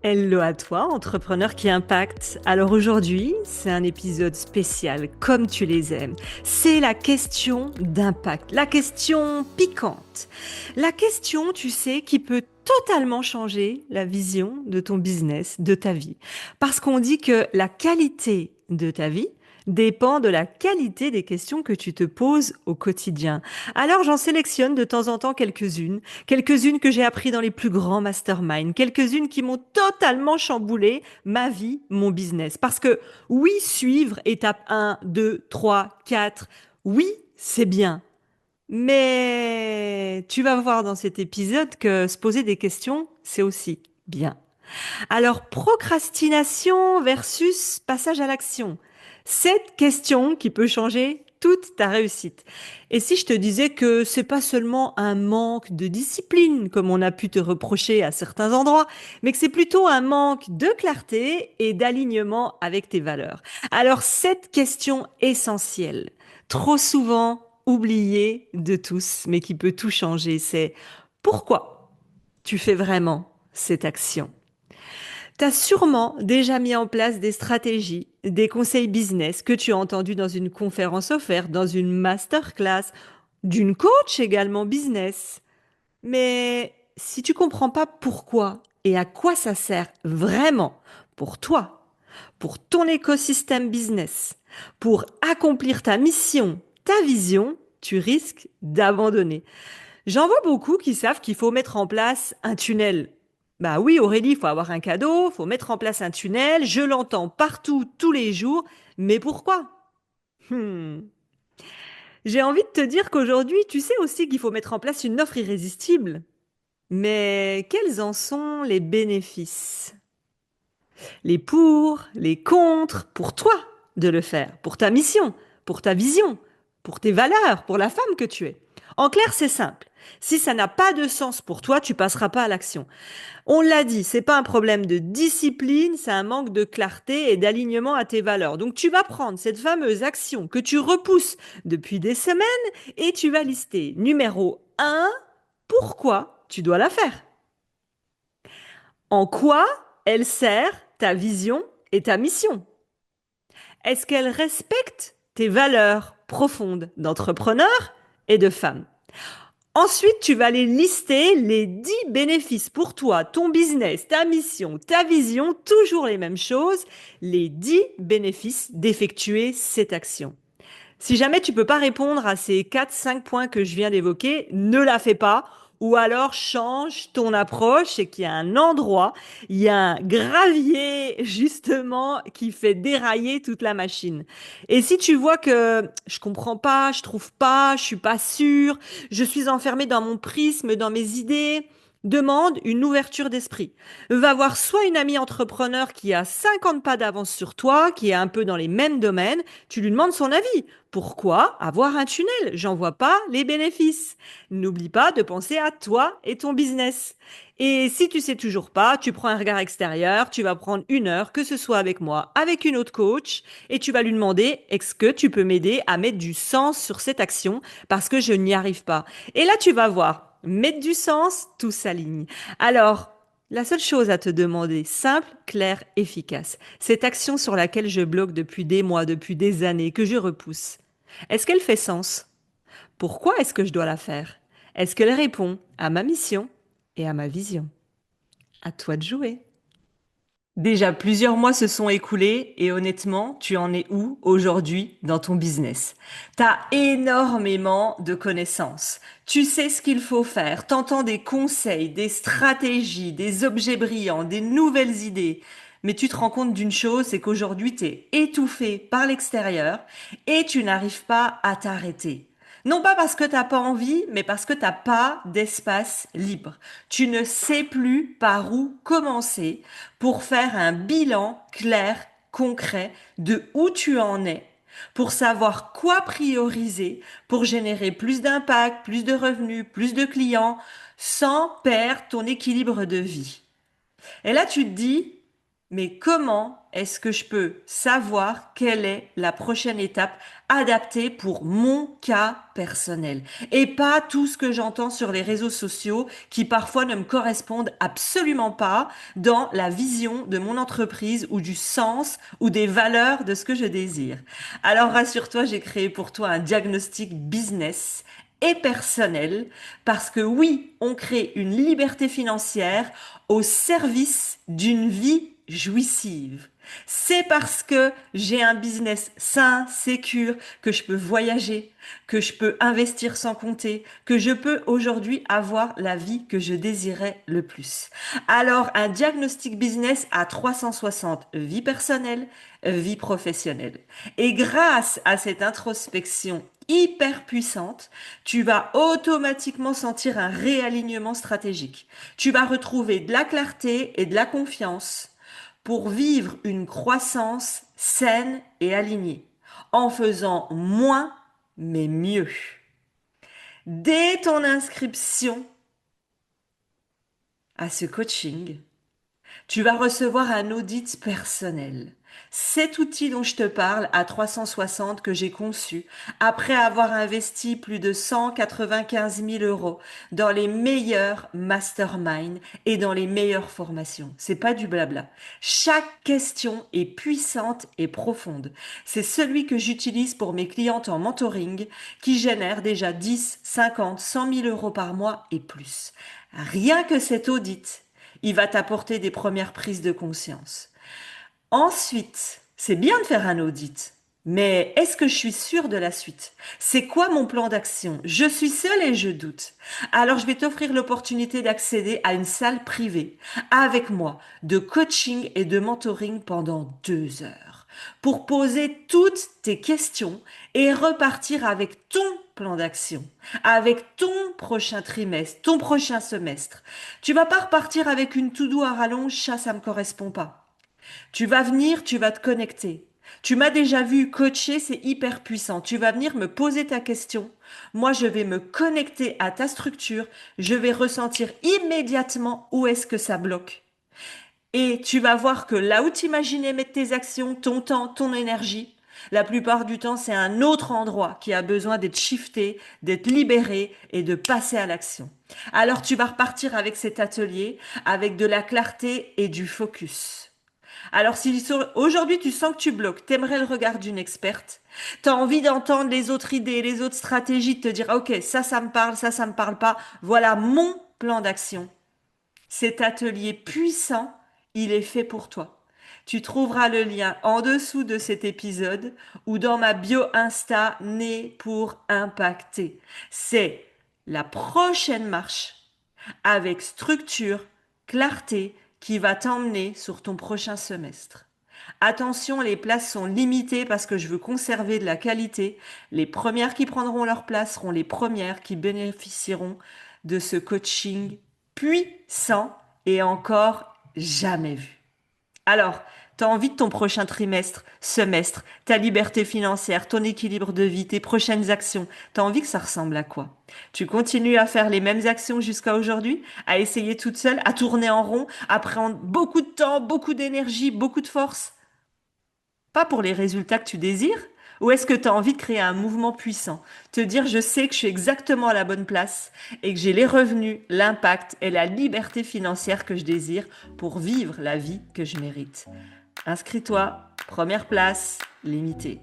Hello à toi, entrepreneur qui impacte. Alors aujourd'hui, c'est un épisode spécial, comme tu les aimes. C'est la question d'impact, la question piquante. La question, tu sais, qui peut totalement changer la vision de ton business, de ta vie. Parce qu'on dit que la qualité de ta vie dépend de la qualité des questions que tu te poses au quotidien. Alors j'en sélectionne de temps en temps quelques-unes que j'ai appris dans les plus grands masterminds, quelques-unes qui m'ont totalement chamboulé ma vie, mon business. Parce que oui, suivre étape 1, 2, 3, 4, oui, c'est bien. Mais tu vas voir dans cet épisode que se poser des questions, c'est aussi bien. Alors, procrastination versus passage à l'action. Cette question qui peut changer toute ta réussite. Et si je te disais que c'est pas seulement un manque de discipline, comme on a pu te reprocher à certains endroits, mais que c'est plutôt un manque de clarté et d'alignement avec tes valeurs. Alors, cette question essentielle, trop souvent oubliée de tous, mais qui peut tout changer, c'est pourquoi tu fais vraiment cette action? Tu as sûrement déjà mis en place des stratégies, des conseils business que tu as entendus dans une conférence offerte, dans une masterclass, d'une coach également business. Mais si tu comprends pas pourquoi et à quoi ça sert vraiment pour toi, pour ton écosystème business, pour accomplir ta mission, ta vision, tu risques d'abandonner. J'en vois beaucoup qui savent qu'il faut mettre en place un tunnel. Bah oui, Aurélie, il faut avoir un cadeau, il faut mettre en place un tunnel, je l'entends partout, tous les jours, mais pourquoi? Hmm. J'ai envie de te dire qu'aujourd'hui, tu sais aussi qu'il faut mettre en place une offre irrésistible. Mais quels en sont les bénéfices? Les pour, les contre, pour toi de le faire, pour ta mission, pour ta vision, pour tes valeurs, pour la femme que tu es. En clair, c'est simple. Si ça n'a pas de sens pour toi, tu passeras pas à l'action. On l'a dit, c'est pas un problème de discipline, c'est un manque de clarté et d'alignement à tes valeurs. Donc tu vas prendre cette fameuse action que tu repousses depuis des semaines et tu vas lister numéro un, pourquoi tu dois la faire. En quoi elle sert ta vision et ta mission? Est-ce qu'elle respecte tes valeurs profondes d'entrepreneur et de femme? Ensuite, tu vas aller lister les 10 bénéfices pour toi, ton business, ta mission, ta vision, toujours les mêmes choses, les 10 bénéfices d'effectuer cette action. Si jamais tu peux pas répondre à ces 4, 5 points que je viens d'évoquer, ne la fais pas. Ou alors change ton approche et qu'il y a un endroit, il y a un gravier justement qui fait dérailler toute la machine. Et si tu vois que je comprends pas, je trouve pas, je suis pas sûre, je suis enfermée dans mon prisme, dans mes idées, demande une ouverture d'esprit. Va voir soit une amie entrepreneur qui a 50 pas d'avance sur toi, qui est un peu dans les mêmes domaines, tu lui demandes son avis. Pourquoi avoir un tunnel? J'en vois pas les bénéfices. N'oublie pas de penser à toi et ton business. Et si tu sais toujours pas, tu prends un regard extérieur, tu vas prendre 1 heure, que ce soit avec moi, avec une autre coach, et tu vas lui demander, est-ce que tu peux m'aider à mettre du sens sur cette action parce que je n'y arrive pas. Et là, tu vas voir, mettre du sens, tout s'aligne. Alors, la seule chose à te demander, simple, claire, efficace, cette action sur laquelle je bloque depuis des mois, depuis des années, que je repousse, est-ce qu'elle fait sens? Pourquoi est-ce que je dois la faire? Est-ce qu'elle répond à ma mission et à ma vision? À toi de jouer. Déjà, plusieurs mois se sont écoulés et honnêtement, tu en es où aujourd'hui dans ton business? T'as énormément de connaissances. Tu sais ce qu'il faut faire. T'entends des conseils, des stratégies, des objets brillants, des nouvelles idées. Mais tu te rends compte d'une chose, c'est qu'aujourd'hui, t'es étouffé par l'extérieur et tu n'arrives pas à t'arrêter. Non pas parce que t'as pas envie, mais parce que t'as pas d'espace libre. Tu ne sais plus par où commencer pour faire un bilan clair, concret de où tu en es, pour savoir quoi prioriser, pour générer plus d'impact, plus de revenus, plus de clients, sans perdre ton équilibre de vie. Et là, tu te dis, Mais comment est-ce que je peux savoir quelle est la prochaine étape adaptée pour mon cas personnel et pas tout ce que j'entends sur les réseaux sociaux qui parfois ne me correspondent absolument pas dans la vision de mon entreprise ou du sens ou des valeurs de ce que je désire. Alors rassure-toi, j'ai créé pour toi un diagnostic business et personnel parce que oui, on crée une liberté financière au service d'une vie jouissive. C'est parce que j'ai un business sain, sécure, que je peux voyager, que je peux investir sans compter, que je peux aujourd'hui avoir la vie que je désirais le plus. Alors, un diagnostic business à 360, vie personnelle, vie professionnelle. Et grâce à cette introspection hyper puissante, tu vas automatiquement sentir un réalignement stratégique. Tu vas retrouver de la clarté et de la confiance pour vivre une croissance saine et alignée, en faisant moins mais mieux. Dès ton inscription à ce coaching, tu vas recevoir un audit personnel. Cet outil dont je te parle à 360 que j'ai conçu après avoir investi plus de 195 000 euros dans les meilleurs masterminds et dans les meilleures formations. C'est pas du blabla. Chaque question est puissante et profonde. C'est celui que j'utilise pour mes clientes en mentoring qui génèrent déjà 10, 50, 100 000 euros par mois et plus. Rien que cet audit, il va t'apporter des premières prises de conscience. Ensuite, c'est bien de faire un audit, mais est-ce que je suis sûre de la suite? C'est quoi mon plan d'action? Je suis seule et je doute. Alors, je vais t'offrir l'opportunité d'accéder à une salle privée avec moi de coaching et de mentoring pendant 2 heures pour poser toutes tes questions et repartir avec ton plan d'action, avec ton prochain trimestre, ton prochain semestre. Tu vas pas repartir avec une to-do à rallonge, ça me correspond pas. Tu vas venir, tu vas te connecter. Tu m'as déjà vu coacher, c'est hyper puissant. Tu vas venir me poser ta question. Moi, je vais me connecter à ta structure. Je vais ressentir immédiatement où est-ce que ça bloque. Et tu vas voir que là où tu imaginais mettre tes actions, ton temps, ton énergie, la plupart du temps, c'est un autre endroit qui a besoin d'être shifté, d'être libéré et de passer à l'action. Alors tu vas repartir avec cet atelier, avec de la clarté et du focus. Alors si aujourd'hui tu sens que tu bloques, t'aimerais le regard d'une experte, t'as envie d'entendre les autres idées, les autres stratégies, de te dire, ah, ok, ça me parle, ça me parle pas, voilà mon plan d'action. Cet atelier puissant, il est fait pour toi. Tu trouveras le lien en dessous de cet épisode ou dans ma bio Insta Né pour impacter. C'est la prochaine marche avec structure, clarté qui va t'emmener sur ton prochain semestre. Attention, les places sont limitées parce que je veux conserver de la qualité. Les premières qui prendront leur place seront les premières qui bénéficieront de ce coaching puissant et encore jamais vu. Alors, tu as envie de ton prochain trimestre, semestre, ta liberté financière, ton équilibre de vie, tes prochaines actions. Tu as envie que ça ressemble à quoi? Tu continues à faire les mêmes actions jusqu'à aujourd'hui, à essayer toute seule, à tourner en rond, à prendre beaucoup de temps, beaucoup d'énergie, beaucoup de force? Pas pour les résultats que tu désires? Ou est-ce que tu as envie de créer un mouvement puissant? Te dire, je sais que je suis exactement à la bonne place et que j'ai les revenus, l'impact et la liberté financière que je désire pour vivre la vie que je mérite. Inscris-toi, première place, limitée.